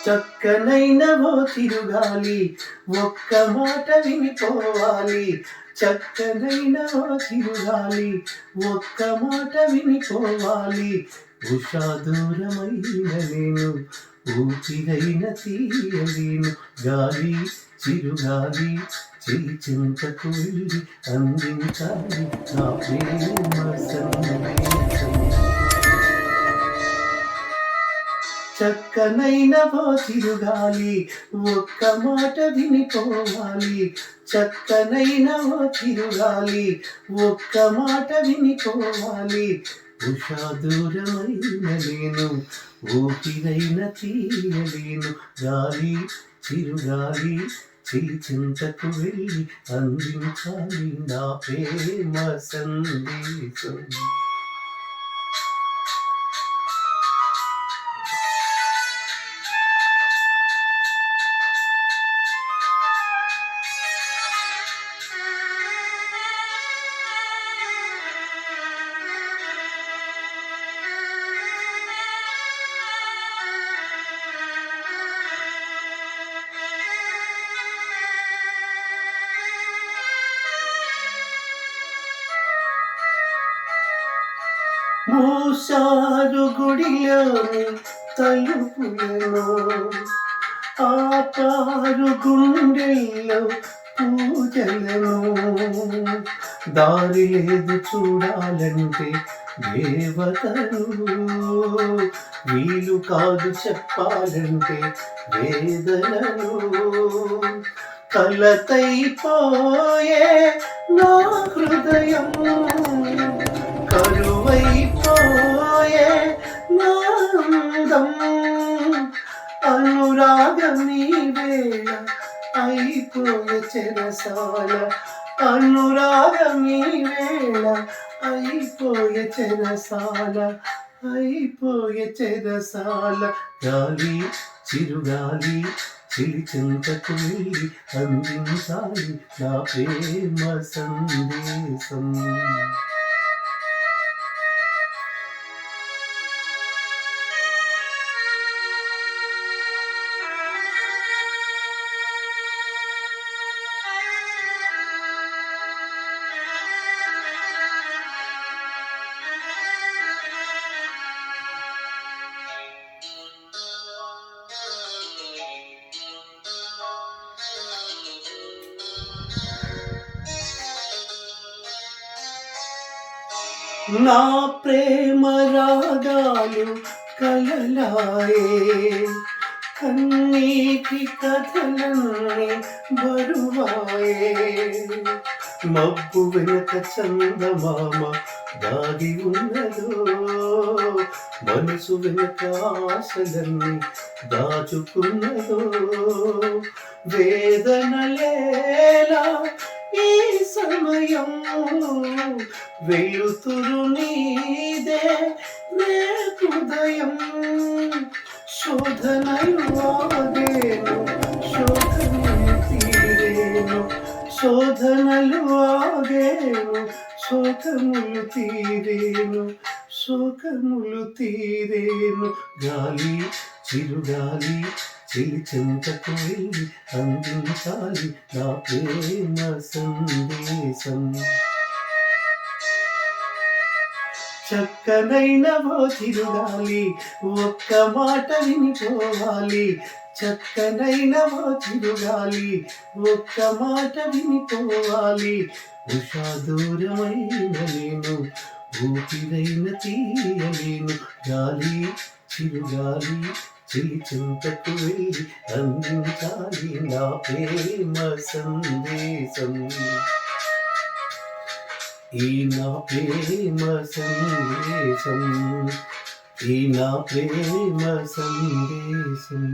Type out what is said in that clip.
చక్కనైన ఓ చిరుగాలి ఒక్క మాట వినిపోవాలి. చక్కనైన ఓ చిరుగాలి ఒక్క మాట వినిపోవాలి. ఉషా దూరమైన నేను ఊపిరైన తీయలేను. గాలి చిరుగాలి చెలి చింతకు వెళ్ళి అందించాలి నా ప్రేమ సందేశం. చక్కనైన ఓ చిరుగాలి ఒక్క మాట వినిపోవాలి. చక్కనైన ఓ చిరుగాలి ఒక్క మాట వినిపోవాలి. ఉషా దూరమైన నేను ఊపిరైన తీయలేను. గాలి చిరుగాలి చెలి చింతకు వెళ్ళి అందించాలి నా ప్రేమ సందేశం. మూసారు గుడిలోని తలుపులను, ఆపారు గుండెల్లో పూజలను. దారి లేదు చూడాలంటే దేవతలు, వీలు కాదు చెప్పాలంటే వేదనలు. కలతైపోయే నా హృదయం, కరువైపోయే నాందం. అనురాగమీ వేళ అయిపోయే చెరసాల, అనురాగమీ వేళ అయిపోయే చెరసాల, అయిపోయే చెరసాల. గాలి చిరుగాలి చెలి చింతకు వెళ్ళి అందించాలి నా ప్రేమ సందేశం. నా ప్రేమ రాగాలు కలలాయే, కన్నీటి కథలన్నీ బరువాయే. మబ్బు వెనక చందమామ దాగి ఉన్నదో, మనసు వెనక ఆశలన్నీ దాచుకున్నదో. వేదనలేలా ఈ సమయం, వెలుతురు నీదే నే హృదయం. శోధనలు ఆగేను, శోధనలు తీరేను. శోధనలు ఆగేను, శోకములు తీరేను, శోకములు తీరేను. గాలి చిరుగాలి చెలి చింతకు వెళ్ళి అందించాలి నా ప్రేమ సందేశం. చక్కనైన ఓ చిరుగాలి ఒక్క మాట వినిపోవాలి. చక్కనైన ఓ చిరుగాలి ఒక్క మాట వినిపోవాలి. ఉషా దూరమైన నేను ఊపిరైన తీయలేను. గాలి చిరుగాలి చెలి చింతకు వెళ్ళి అందించాలి నా ప్రేమ సందేశం. ఈ నా ప్రేమ సందేశం, ఈ నా ప్రేమ సందేశం.